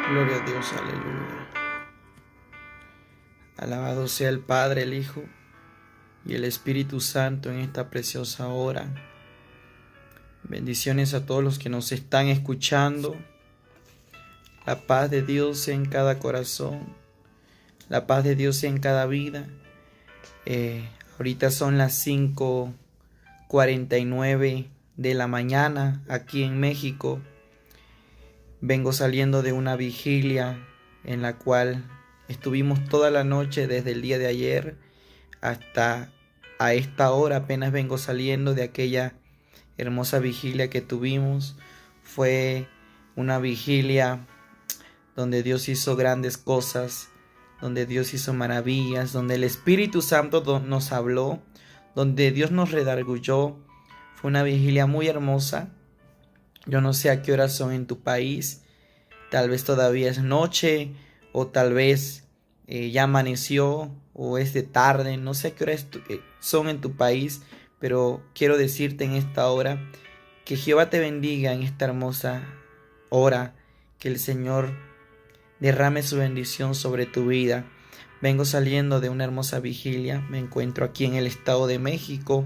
Gloria a Dios, aleluya. Alabado sea el Padre, el Hijo y el Espíritu Santo en esta preciosa hora. Bendiciones a todos los que nos están escuchando. La paz de Dios sea en cada corazón. La paz de Dios sea en cada vida. Ahorita son las 5:49 de la mañana aquí en México. Vengo saliendo de una vigilia en la cual estuvimos toda la noche desde el día de ayer hasta a esta hora. Apenas vengo saliendo de aquella hermosa vigilia que tuvimos. Fue una vigilia donde Dios hizo grandes cosas, donde Dios hizo maravillas, donde el Espíritu Santo nos habló, donde Dios nos redarguyó. Fue una vigilia muy hermosa. Yo no sé a qué horas son en tu país. Tal vez todavía es noche, o tal vez ya amaneció, o es de tarde. No sé a qué horas son en tu país, pero quiero decirte en esta hora que Jehová te bendiga en esta hermosa hora, que el Señor derrame su bendición sobre tu vida. Vengo saliendo de una hermosa vigilia. Me encuentro aquí en el Estado de México,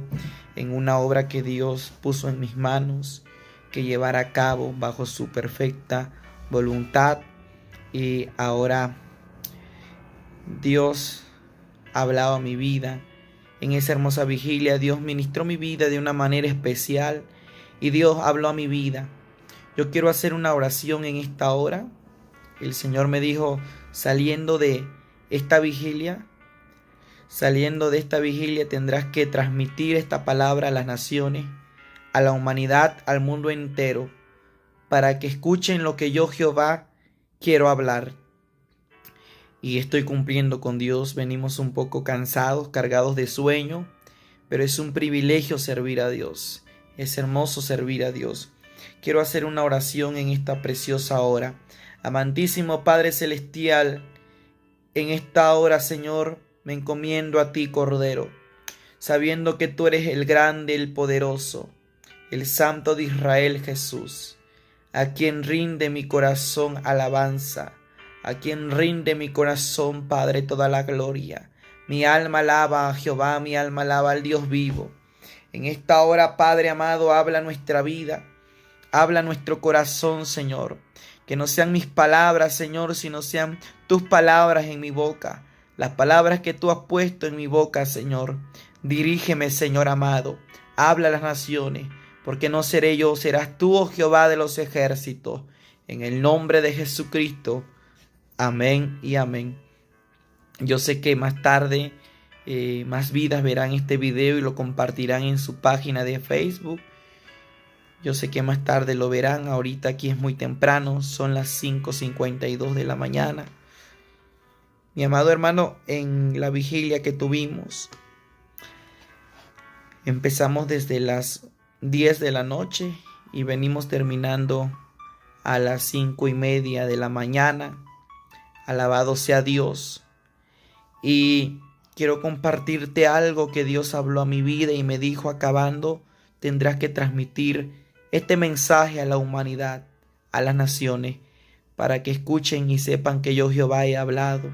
en una obra que Dios puso en mis manos, que llevar a cabo bajo su perfecta voluntad. Y ahora Dios ha hablado a mi vida. En esa hermosa vigilia Dios ministró mi vida de una manera especial y Dios habló a mi vida. Yo quiero hacer una oración en esta hora. El Señor me dijo, saliendo de esta vigilia tendrás que transmitir esta palabra a las naciones, a la humanidad, al mundo entero, para que escuchen lo que yo, Jehová, quiero hablar. Y estoy cumpliendo con Dios. Venimos un poco cansados, cargados de sueño, pero es un privilegio servir a Dios. Es hermoso servir a Dios. Quiero hacer una oración en esta preciosa hora. Amantísimo Padre Celestial, en esta hora, Señor, me encomiendo a ti, Cordero, sabiendo que tú eres el grande, el poderoso, el Santo de Israel, Jesús, a quien rinde mi corazón alabanza, a quien rinde mi corazón, Padre, toda la gloria. Mi alma alaba a Jehová, mi alma alaba al Dios vivo. En esta hora, Padre amado, habla nuestra vida, habla nuestro corazón, Señor. Que no sean mis palabras, Señor, sino sean tus palabras en mi boca. Las palabras que tú has puesto en mi boca, Señor. Dirígeme, Señor amado. Habla a las naciones, porque no seré yo, serás tú, oh Jehová de los ejércitos. En el nombre de Jesucristo. Amén y amén. Yo sé que más tarde más vidas verán este video y lo compartirán en su página de Facebook. Yo sé que más tarde lo verán. Ahorita aquí es muy temprano, son las 5:52 de la mañana. Mi amado hermano, en la vigilia que tuvimos, empezamos desde las 10 de la noche y venimos terminando a las 5:30 de la mañana. Alabado sea Dios. Y quiero compartirte algo que Dios habló a mi vida y me dijo: acabando, tendrás que transmitir este mensaje a la humanidad, a las naciones, para que escuchen y sepan que yo, Jehová, he hablado.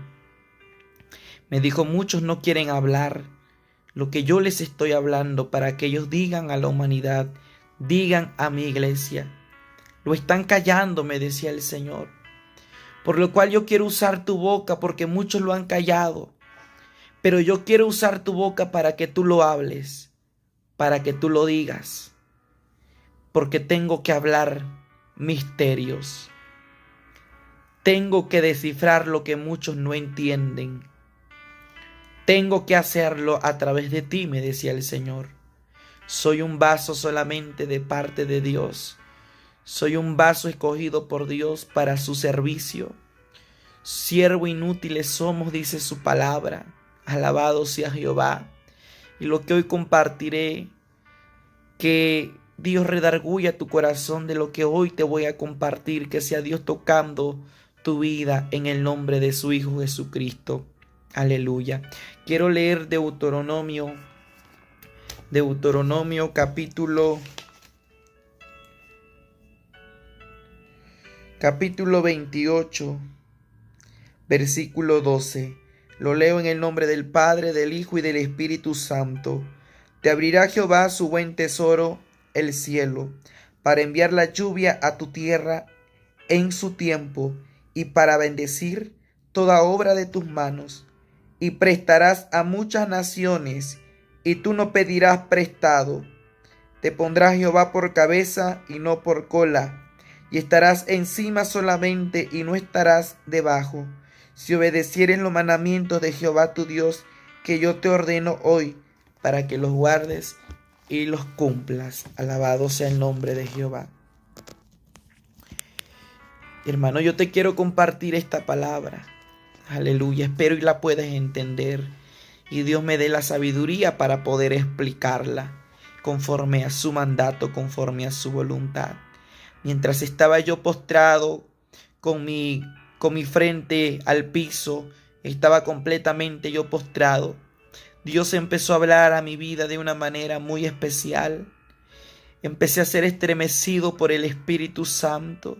Me dijo: muchos no quieren hablar lo que yo les estoy hablando, para que ellos digan a la humanidad, digan a mi iglesia. Lo están callando, me decía el Señor. Por lo cual yo quiero usar tu boca, porque muchos lo han callado. Pero yo quiero usar tu boca para que tú lo hables, para que tú lo digas. Porque tengo que hablar misterios. Tengo que descifrar lo que muchos no entienden. Tengo que hacerlo a través de ti, me decía el Señor. Soy un vaso solamente de parte de Dios. Soy un vaso escogido por Dios para su servicio. Siervo inútiles somos, dice su palabra. Alabado sea Jehová. Y lo que hoy compartiré, que Dios redarguya tu corazón de lo que hoy te voy a compartir, que sea Dios tocando tu vida en el nombre de su Hijo Jesucristo. Aleluya. Quiero leer Deuteronomio capítulo 28, versículo 12. Lo leo en el nombre del Padre, del Hijo y del Espíritu Santo. Te abrirá Jehová su buen tesoro, el cielo, para enviar la lluvia a tu tierra en su tiempo, y para bendecir toda obra de tus manos. Y prestarás a muchas naciones, y tú no pedirás prestado. Te pondrá Jehová por cabeza y no por cola, y estarás encima solamente y no estarás debajo, si obedecieres los mandamientos de Jehová tu Dios, que yo te ordeno hoy, para que los guardes y los cumplas. Alabado sea el nombre de Jehová. Hermano, yo te quiero compartir esta palabra. Aleluya, espero y la puedas entender. Y Dios me dé la sabiduría para poder explicarla conforme a su mandato, conforme a su voluntad. Mientras estaba yo postrado con mi frente al piso, estaba completamente yo postrado. Dios empezó a hablar a mi vida de una manera muy especial. Empecé a ser estremecido por el Espíritu Santo.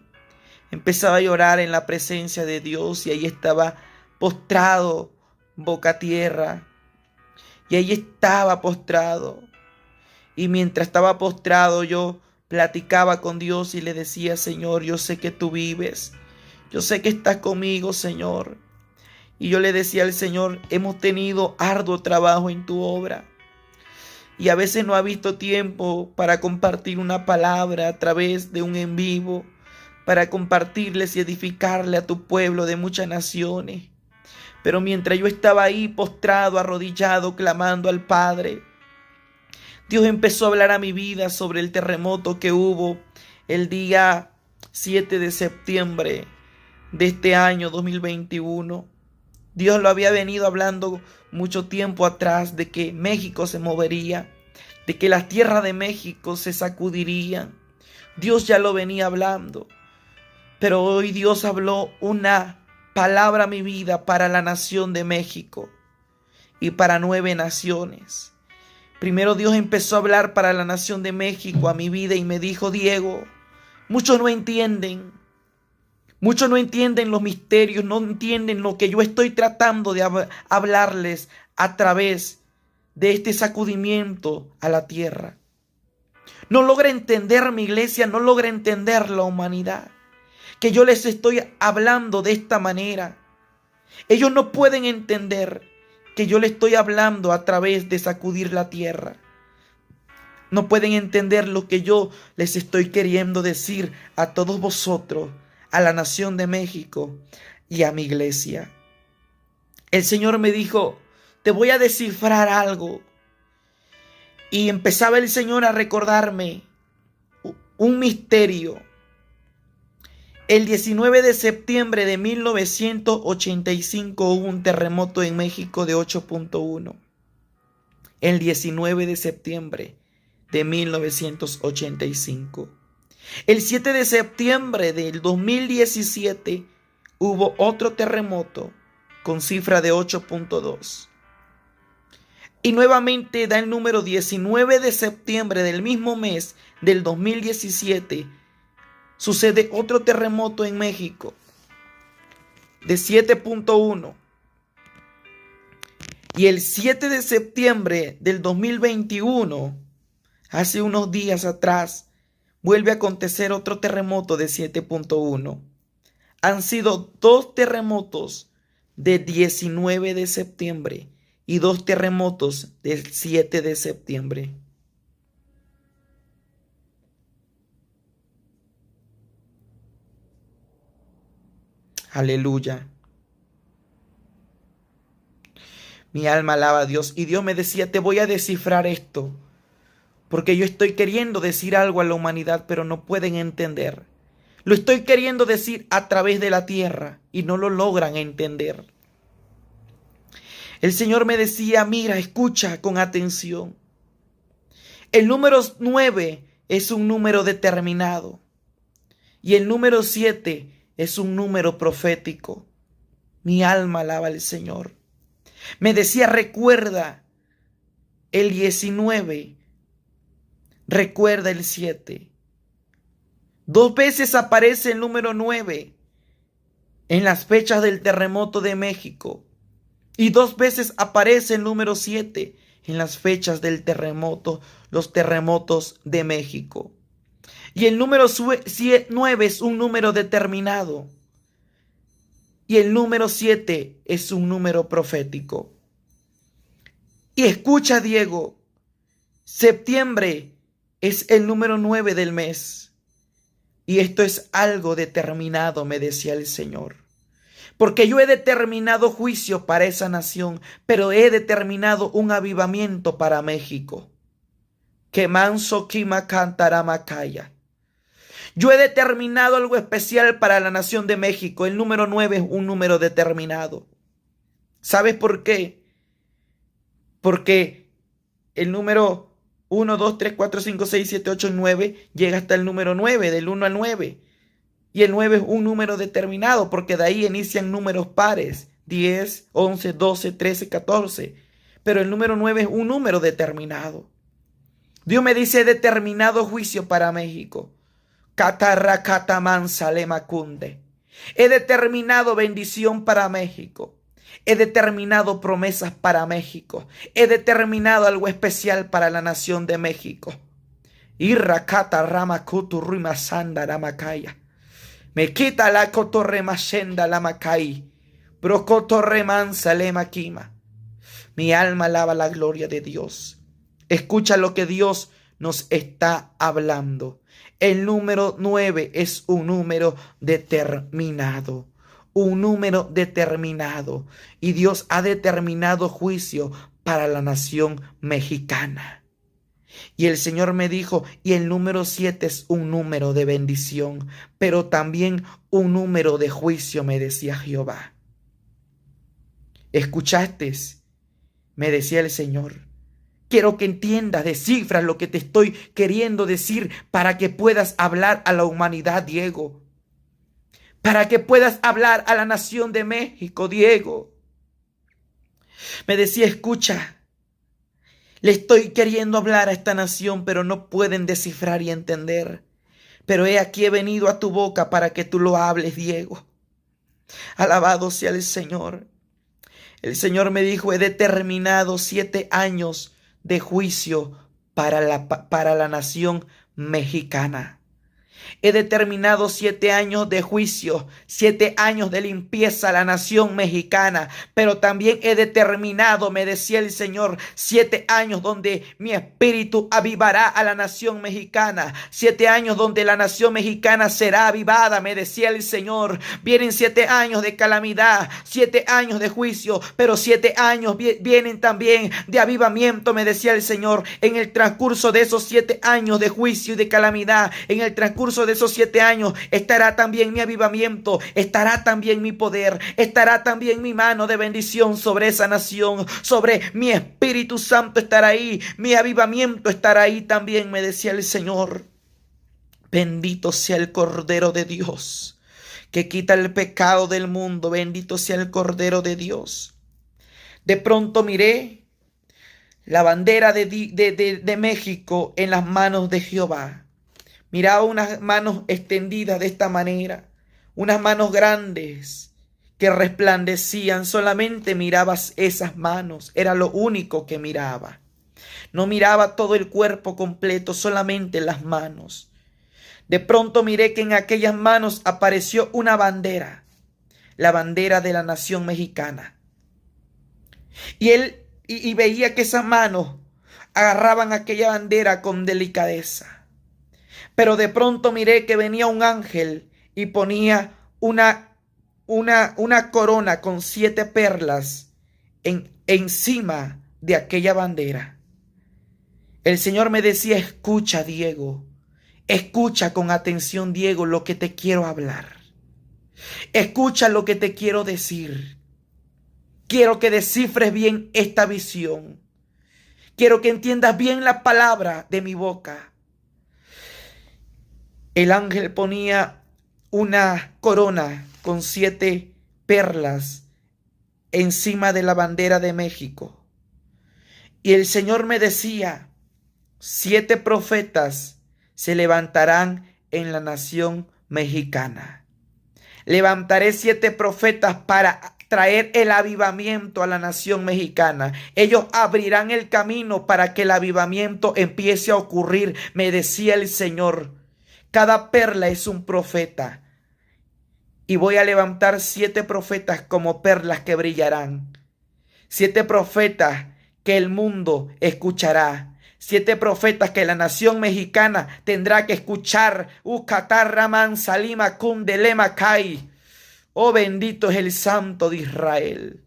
Empezaba a llorar en la presencia de Dios y ahí estaba postrado, boca a tierra. Y ahí estaba postrado. Y mientras estaba postrado yo platicaba con Dios y le decía: Señor, yo sé que tú vives. Yo sé que estás conmigo, Señor. Y yo le decía al Señor: hemos tenido arduo trabajo en tu obra. Y a veces no ha visto tiempo para compartir una palabra a través de un en vivo, para compartirles y edificarle a tu pueblo de muchas naciones. Pero mientras yo estaba ahí postrado, arrodillado, clamando al Padre, Dios empezó a hablar a mi vida sobre el terremoto que hubo el día 7 de septiembre de este año 2021. Dios lo había venido hablando mucho tiempo atrás, de que México se movería, de que las tierras de México se sacudirían. Dios ya lo venía hablando. Pero hoy Dios habló una palabra a mi vida para la nación de México y para 9 naciones. Primero Dios empezó a hablar para la nación de México a mi vida y me dijo: Diego, muchos no entienden los misterios, no entienden lo que yo estoy tratando de hablarles a través de este sacudimiento a la tierra. No logra entender mi iglesia, no logra entender la humanidad, que yo les estoy hablando de esta manera. Ellos no pueden entender que yo les estoy hablando a través de sacudir la tierra. No pueden entender lo que yo les estoy queriendo decir a todos vosotros, a la nación de México y a mi iglesia. El Señor me dijo: te voy a descifrar algo. Y empezaba el Señor a recordarme un misterio. El 19 de septiembre de 1985 hubo un terremoto en México de 8.1. El 19 de septiembre de 1985. El 7 de septiembre del 2017 hubo otro terremoto con cifra de 8.2. Y nuevamente da el número 19 de septiembre del mismo mes del 2017. Sucede otro terremoto en México de 7.1. Y el 7 de septiembre del 2021, hace unos días atrás, vuelve a acontecer otro terremoto de 7.1. Han sido 2 terremotos de 19 de septiembre y 2 terremotos del 7 de septiembre. Aleluya. Mi alma alaba a Dios. Y Dios me decía: te voy a descifrar esto, porque yo estoy queriendo decir algo a la humanidad, pero no pueden entender. Lo estoy queriendo decir a través de la tierra y no lo logran entender. El Señor me decía: mira, escucha con atención. El número 9 es un número determinado y el número 7 es un número profético. Mi alma alaba al Señor. Me decía: recuerda el 19, recuerda el 7. 2 veces aparece el número 9 en las fechas del terremoto de México. Y 2 veces aparece el número 7 en las fechas del terremoto, los terremotos de México. Y el número 9 es un número determinado. Y el número 7 es un número profético. Y escucha, Diego, septiembre es el número 9 del mes. Y esto es algo determinado, me decía el Señor. Porque yo he determinado juicio para esa nación, pero he determinado un avivamiento para México. Que manso kima cantaramacaya. Yo he determinado algo especial para la nación de México. El número 9 es un número determinado. ¿Sabes por qué? Porque el número 1, 2, 3, 4, 5, 6, 7, 8 y 9 llega hasta el número 9, del 1 al 9. Y el 9 es un número determinado porque de ahí inician números pares. 10, 11, 12, 13, 14. Pero el número 9 es un número determinado. Dios me dice, he determinado juicio para México. Catarracatamansalemacunde. He determinado bendición para México. He determinado promesas para México. He determinado algo especial para la nación de México. Irrakata ramakutu rimasanda ramakaya. Me quita la cotorremashenda la macai. Brocotorremansa le maquima. Mi alma alaba la gloria de Dios. Escucha lo que Dios nos está hablando. El número 9 es un número determinado. Un número determinado. Y Dios ha determinado juicio para la nación mexicana. Y el Señor me dijo, y el número 7 es un número de bendición, pero también un número de juicio, me decía Jehová. ¿Escuchaste? Me decía el Señor. Quiero que entiendas, descifras lo que te estoy queriendo decir para que puedas hablar a la humanidad, Diego. Para que puedas hablar a la nación de México, Diego. Me decía, escucha. Le estoy queriendo hablar a esta nación, pero no pueden descifrar y entender. Pero he aquí he venido a tu boca para que tú lo hables, Diego. Alabado sea el Señor. El Señor me dijo, he determinado 7 años de juicio para la nación mexicana. He determinado 7 años de juicio, 7 años de limpieza a la nación mexicana, pero también he determinado, me decía el Señor, 7 años donde mi espíritu avivará a la nación mexicana, 7 años donde la nación mexicana será avivada, me decía el Señor. Vienen 7 años de calamidad, 7 años de juicio, pero 7 años vienen también de avivamiento, me decía el Señor. En el transcurso de esos 7 años de juicio y de calamidad, en el transcurso de esos 7 años estará también mi avivamiento, estará también mi poder, estará también mi mano de bendición sobre esa nación, sobre mi Espíritu Santo estará ahí, mi avivamiento estará ahí también, me decía el Señor. Bendito sea el Cordero de Dios, que quita el pecado del mundo, bendito sea el Cordero de Dios. De pronto miré la bandera de México en las manos de Jehová. Miraba unas manos extendidas de esta manera, unas manos grandes que resplandecían. Solamente mirabas esas manos, era lo único que miraba. No miraba todo el cuerpo completo, solamente las manos. De pronto miré que en aquellas manos apareció una bandera, la bandera de la nación mexicana. Y veía que esas manos agarraban aquella bandera con delicadeza. Pero de pronto miré que venía un ángel y ponía una corona con 7 perlas encima de aquella bandera. El Señor me decía, escucha, Diego, escucha con atención, Diego, lo que te quiero hablar. Escucha lo que te quiero decir. Quiero que descifres bien esta visión. Quiero que entiendas bien la palabra de mi boca. El ángel ponía una corona con 7 perlas encima de la bandera de México. Y el Señor me decía, 7 profetas se levantarán en la nación mexicana. Levantaré 7 profetas para traer el avivamiento a la nación mexicana. Ellos abrirán el camino para que el avivamiento empiece a ocurrir, me decía el Señor. Cada perla es un profeta. Y voy a levantar 7 profetas como perlas que brillarán. 7 profetas que el mundo escuchará. 7 profetas que la nación mexicana tendrá que escuchar. Ucatarraman Salima Kundelema Kai. Oh, bendito es el Santo de Israel.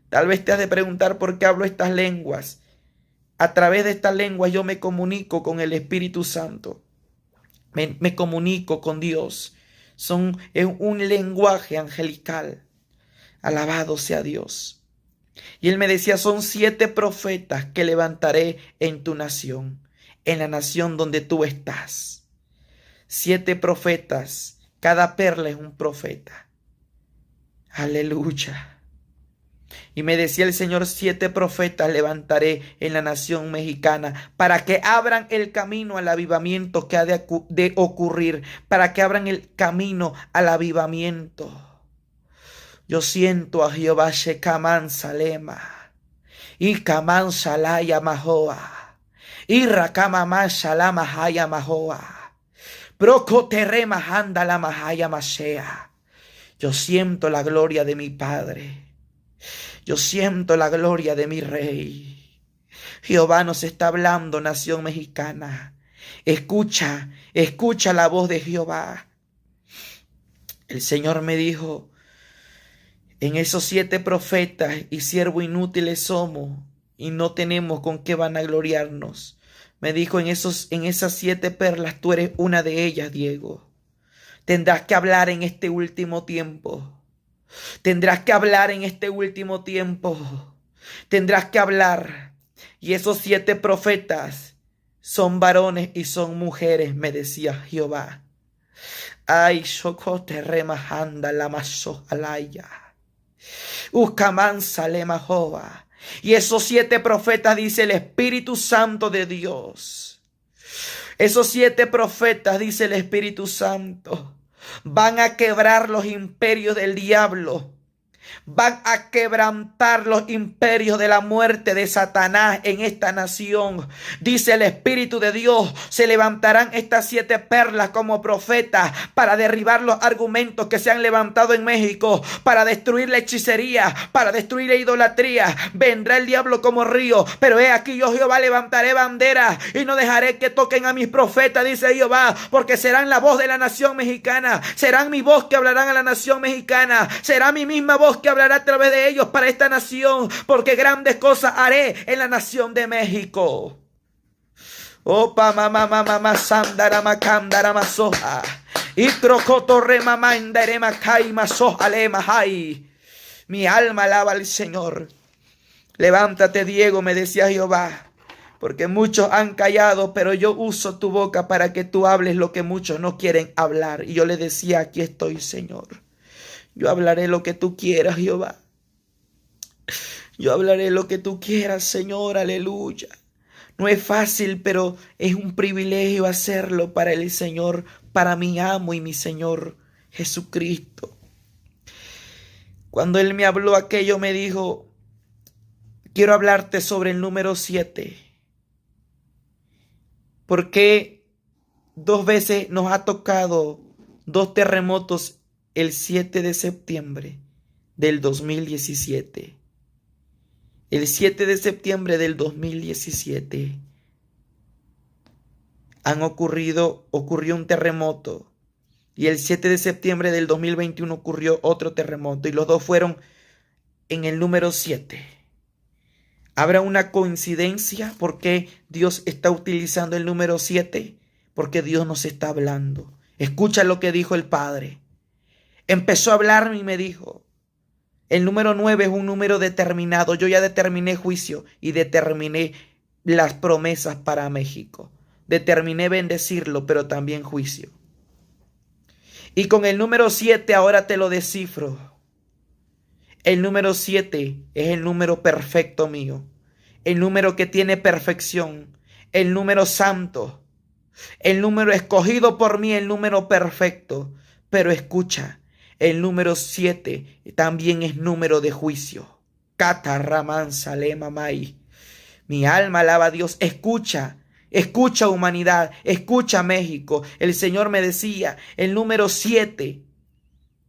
Tal vez te has de preguntar por qué hablo estas lenguas. A través de estas lenguas yo me comunico con el Espíritu Santo. Me comunico con Dios. Es un lenguaje angelical. Alabado sea Dios. Y él me decía, son 7 profetas que levantaré en tu nación, en la nación donde tú estás. 7 profetas, cada perla es un profeta. Aleluya. Y me decía el Señor, 7 profetas levantaré en la nación mexicana para que abran el camino al avivamiento que ha de ocurrir, para que abran el camino al avivamiento. Yo siento a Jehová Shekaman Salema, y Kaman Salaya Mahoa, y Rakamama Shalama Haya Mahoa, Procoterema Handa la Mahaya Masea. Yo siento la gloria de mi Padre. Yo siento la gloria de mi Rey. Jehová nos está hablando, nación mexicana. Escucha la voz de Jehová. El Señor me dijo, en esos 7 profetas y siervos inútiles somos y no tenemos con qué vanagloriarnos. Me dijo, en esas 7 perlas tú eres una de ellas, Diego. Tendrás que hablar en este último tiempo. Tendrás que hablar en este último tiempo. Tendrás que hablar. Y esos 7 profetas son varones y son mujeres, me decía Jehová. Ay, shokote remahanda la masohalaya. Uskaman salema jova. Y esos 7 profetas, dice el Espíritu Santo de Dios. Esos 7 profetas, dice el Espíritu Santo, van a quebrar los imperios del diablo. Van a quebrantar los imperios de la muerte de Satanás en esta nación. Dice el Espíritu de Dios, se levantarán estas 7 perlas como profetas para derribar los argumentos que se han levantado en México, para destruir la hechicería, para destruir la idolatría. Vendrá el diablo como río, pero he aquí yo Jehová levantaré bandera y no dejaré que toquen a mis profetas, dice Jehová, porque serán la voz de la nación mexicana, serán mi voz que hablarán a la nación mexicana, será mi misma voz que hablará a través de ellos para esta nación, porque grandes cosas haré en la nación de México. Opa mamá sandara macandara masoja y trocotorre mamá enderema kai masoja le mahai. Mi alma alaba al Señor. Levántate, Diego, me decía Jehová, porque muchos han callado, pero yo uso tu boca para que tú hables lo que muchos no quieren hablar. Y yo le decía, aquí estoy, Señor. Yo hablaré lo que tú quieras, Jehová. Yo hablaré lo que tú quieras, Señor, aleluya. No es fácil, pero es un privilegio hacerlo para el Señor, para mi amo y mi Señor Jesucristo. Cuando Él me habló aquello, me dijo, quiero hablarte sobre el número 7. Porque 2 veces nos ha tocado 2 terremotos el 7 de septiembre del 2017. El 7 de septiembre del 2017 ocurrió un terremoto. Y el 7 de septiembre del 2021 ocurrió otro terremoto. Y los 2 fueron en el número 7. ¿Habrá una coincidencia? ¿Por qué Dios está utilizando el número 7? Porque Dios nos está hablando. Escucha lo que dijo el Padre. Empezó a hablarme y me dijo, el número 9 es un número determinado. Yo ya determiné juicio y determiné las promesas para México. Determiné bendecirlo, pero también juicio. Y con el número 7 ahora te lo descifro. El número 7 es el número perfecto mío. El número que tiene perfección. El número santo. el número escogido por mí, el número perfecto. Pero escucha, el número 7 también es número de juicio. Catarraman salema mai. Mi alma alaba a Dios. Escucha, escucha humanidad, escucha México. El Señor me decía, el número 7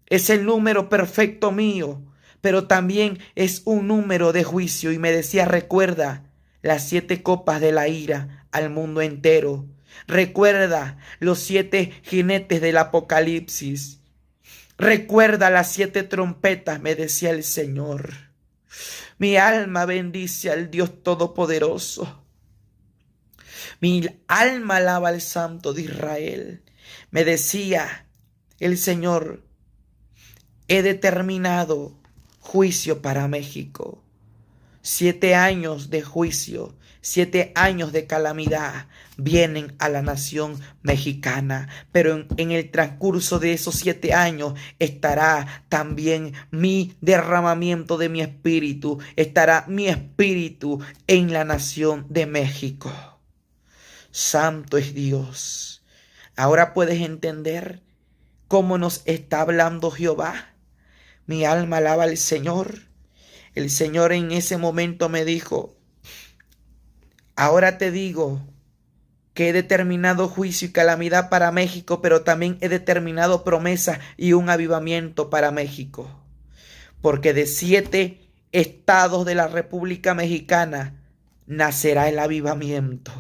es el número perfecto mío, pero también es un número de juicio. Y me decía, recuerda las 7 copas de la ira al mundo entero. Recuerda los 7 jinetes del Apocalipsis. Recuerda las 7 trompetas, me decía el Señor. Mi alma bendice al Dios Todopoderoso. Mi alma alaba al Santo de Israel. Me decía el Señor, he determinado juicio para México. 7 años de juicio, 7 años de calamidad vienen a la nación mexicana, pero en el transcurso de esos 7 años estará también mi derramamiento de mi espíritu, estará mi espíritu en la nación de México. Santo es Dios. Ahora puedes entender cómo nos está hablando Jehová. Mi alma alaba al Señor. El Señor en ese momento me dijo, ahora te digo que he determinado juicio y calamidad para México, pero también he determinado promesa y un avivamiento para México. Porque de 7 estados de la República Mexicana nacerá el avivamiento.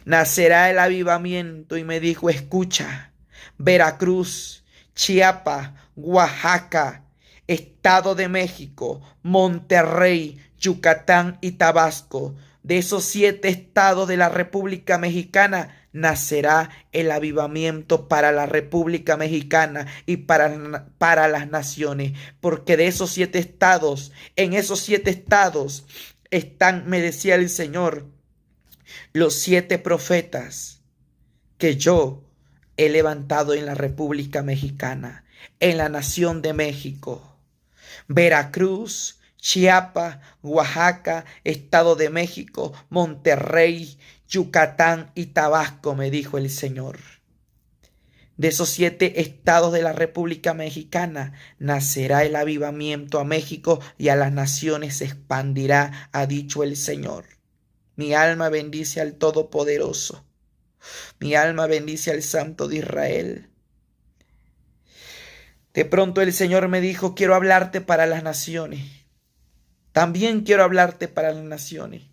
Nacerá el avivamiento. Y me dijo, escucha, Veracruz, Chiapas, Oaxaca, Estado de México, Monterrey, Yucatán y Tabasco. De esos 7 estados de la República Mexicana nacerá el avivamiento para la República Mexicana y para las naciones. Porque de esos 7 estados, en esos 7 estados están, me decía el Señor, los 7 profetas que yo he levantado en la República Mexicana, en la nación de México. Veracruz, Chiapas, Oaxaca, Estado de México, Monterrey, Yucatán y Tabasco, me dijo el Señor. De esos 7 estados de la República Mexicana nacerá el avivamiento a México y a las naciones se expandirá, ha dicho el Señor. Mi alma bendice al Todopoderoso. Mi alma bendice al Santo de Israel. De pronto el Señor me dijo, quiero hablarte para las naciones. También quiero hablarte para las naciones.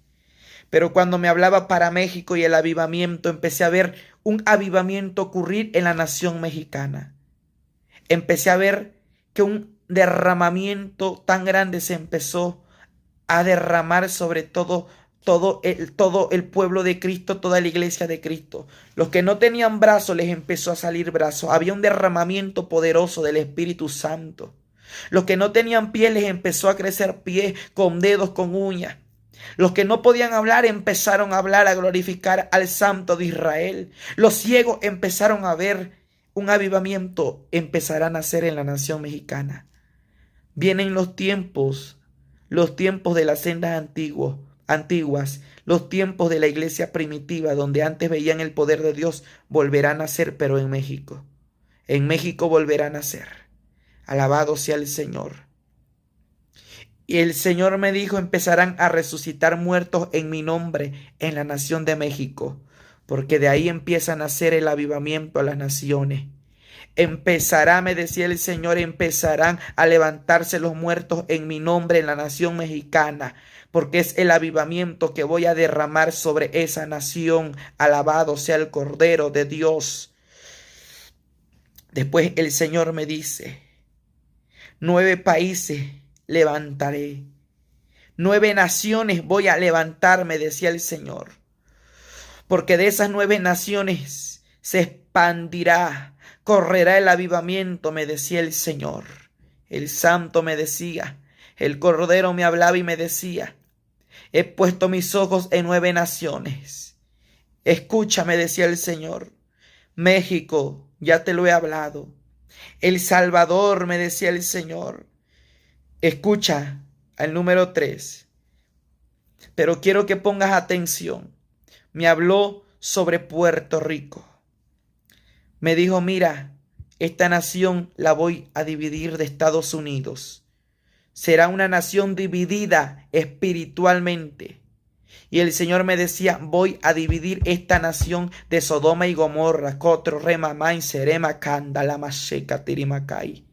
Pero cuando me hablaba para México y el avivamiento, empecé a ver un avivamiento ocurrir en la nación mexicana. Empecé a ver que un derramamiento tan grande se empezó a derramar sobre todo el pueblo de Cristo, toda la iglesia de Cristo. Los que no tenían brazos les empezó a salir brazos. Había un derramamiento poderoso del Espíritu Santo. Los que no tenían pies les empezó a crecer pies, con dedos, con uñas. Los que no podían hablar empezaron a hablar, a glorificar al Santo de Israel. Los ciegos empezaron a ver. Un avivamiento empezará a nacer en la nación mexicana. Vienen los tiempos de las sendas antiguas, los tiempos de la iglesia primitiva, donde antes veían el poder de Dios, volverán a nacer, pero en México. En México volverán a nacer. Alabado sea el Señor. Y el Señor me dijo, empezarán a resucitar muertos en mi nombre en la nación de México, porque de ahí empieza a nacer el avivamiento a las naciones. Empezará, me decía el Señor, empezarán a levantarse los muertos en mi nombre en la nación mexicana, porque es el avivamiento que voy a derramar sobre esa nación. Alabado sea el Cordero de Dios. Después el Señor me dice, 9 países levantaré. 9 naciones voy a levantar, me decía el Señor. Porque de esas 9 naciones se expandirá, correrá el avivamiento, me decía el Señor. El Santo me decía, el Cordero me hablaba y me decía, he puesto mis ojos en 9 naciones. Escucha, me decía el Señor, México, ya te lo he hablado. El Salvador, me decía el Señor. Escucha al número 3. Pero quiero que pongas atención. Me habló sobre Puerto Rico. Me dijo, mira, esta nación la voy a dividir de Estados Unidos. Será una nación dividida espiritualmente. Y el Señor me decía, voy a dividir esta nación de Sodoma y Gomorra, Cotro, Remamá, Serema, Canda, la Maseca, Tirimacay,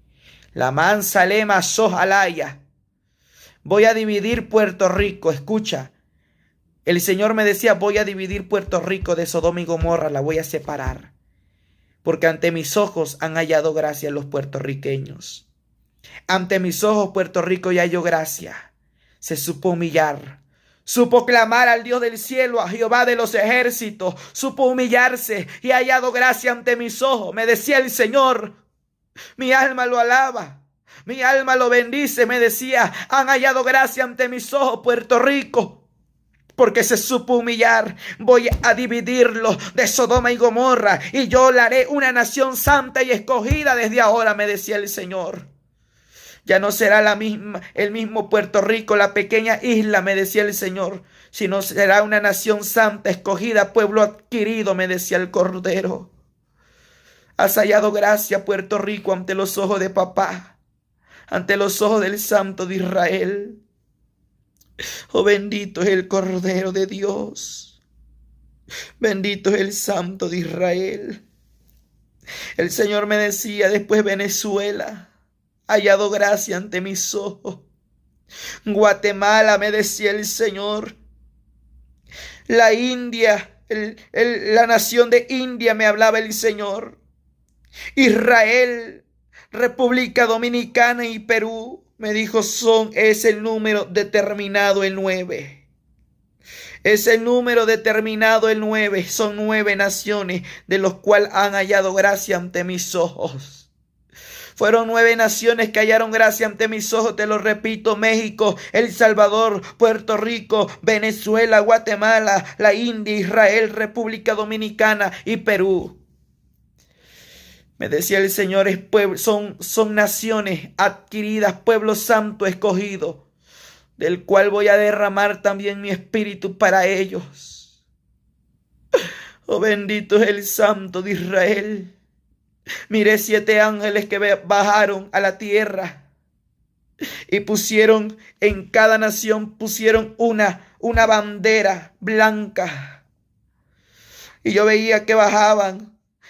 la Mansa, Lema, Sojalaya. Voy a dividir Puerto Rico, escucha. El Señor me decía, voy a dividir Puerto Rico de Sodoma y Gomorra, la voy a separar. Porque ante mis ojos han hallado gracia los puertorriqueños. Ante mis ojos Puerto Rico ya halló gracia. Se supo humillar. Supo clamar al Dios del cielo, a Jehová de los ejércitos. Supo humillarse y ha hallado gracia ante mis ojos. Me decía el Señor, mi alma lo alaba. Mi alma lo bendice. Me decía, han hallado gracia ante mis ojos Puerto Rico. Porque se supo humillar. Voy a dividirlo de Sodoma y Gomorra. Y yo le haré una nación santa y escogida desde ahora, me decía el Señor. Ya no será el mismo Puerto Rico, la pequeña isla, me decía el Señor, sino será una nación santa, escogida, pueblo adquirido, me decía el Cordero. Has hallado gracia, Puerto Rico, ante los ojos de papá, ante los ojos del Santo de Israel. Oh, bendito es el Cordero de Dios. Bendito es el Santo de Israel. El Señor me decía, después Venezuela, hallado gracia ante mis ojos. Guatemala, me decía el Señor. La India, la nación de India, me hablaba el Señor. Israel, República Dominicana y Perú, me dijo, es el número determinado el 9. Es el número determinado el 9. Son 9 naciones de los cuales han hallado gracia ante mis ojos. Fueron 9 naciones que hallaron gracia ante mis ojos, te lo repito: México, El Salvador, Puerto Rico, Venezuela, Guatemala, la India, Israel, República Dominicana y Perú. Me decía el Señor, son naciones adquiridas, pueblo santo escogido, del cual voy a derramar también mi espíritu para ellos. Oh, bendito es el Santo de Israel. Miré 7 ángeles que bajaron a la tierra y pusieron en cada nación, pusieron una bandera blanca. Y yo veía que bajaban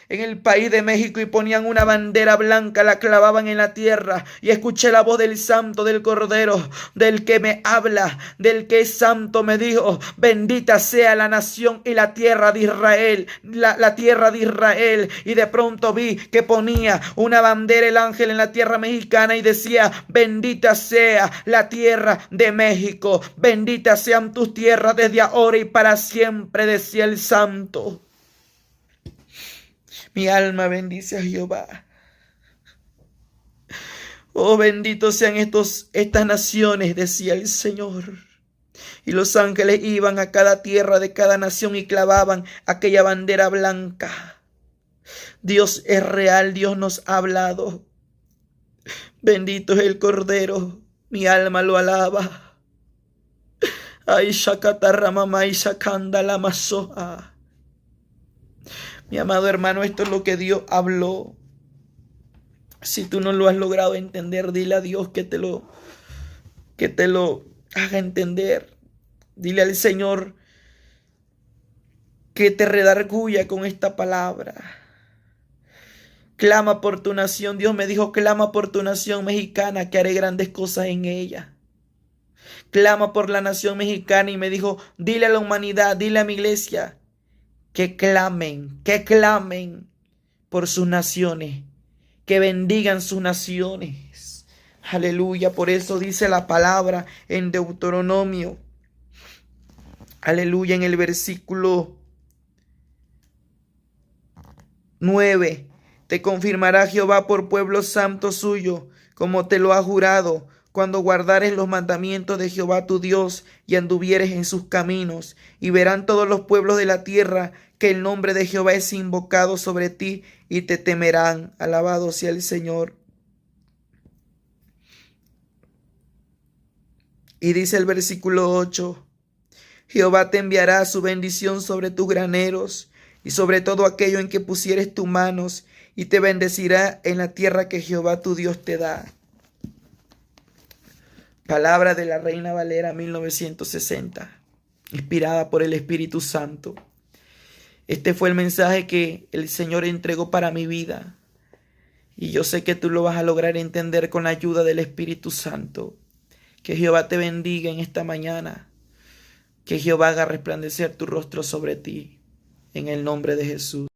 en el país de México y ponían una bandera blanca, la clavaban en la tierra, y escuché la voz del Santo, del Cordero, del que me habla, del que es santo. Me dijo: bendita sea la nación y la tierra de Israel, la tierra de Israel. Y de pronto vi que ponía una bandera el ángel en la tierra mexicana y decía: bendita sea la tierra de México, bendita sean tus tierras desde ahora y para siempre, decía el Santo. Mi alma bendice a Jehová. Oh, benditos sean estas naciones, decía el Señor. Y los ángeles iban a cada tierra de cada nación y clavaban aquella bandera blanca. Dios es real, Dios nos ha hablado. Bendito es el Cordero, mi alma lo alaba. Ay, shakatarramama y shakanda la masoha. Mi amado hermano, esto es lo que Dios habló. Si tú no lo has logrado entender, dile a Dios que te lo haga entender. Dile al Señor que te redarguya con esta palabra. Clama por tu nación. Dios me dijo: clama por tu nación mexicana, que haré grandes cosas en ella. Clama por la nación mexicana. Y me dijo: dile a la humanidad, dile a mi iglesia, que clamen por sus naciones, que bendigan sus naciones. Aleluya. Por eso dice la palabra en Deuteronomio, aleluya, en el versículo 9: te confirmará Jehová por pueblo santo suyo, como te lo ha jurado, cuando guardares los mandamientos de Jehová tu Dios y anduvieres en sus caminos. Y verán todos los pueblos de la tierra que el nombre de Jehová es invocado sobre ti, y te temerán. Alabado sea el Señor. Y dice el versículo 8: Jehová te enviará su bendición sobre tus graneros y sobre todo aquello en que pusieres tus manos, y te bendecirá en la tierra que Jehová tu Dios te da. Palabra de la Reina Valera 1960, inspirada por el Espíritu Santo. Este fue el mensaje que el Señor entregó para mi vida, y yo sé que tú lo vas a lograr entender con la ayuda del Espíritu Santo. Que Jehová te bendiga en esta mañana, que Jehová haga resplandecer tu rostro sobre ti, en el nombre de Jesús.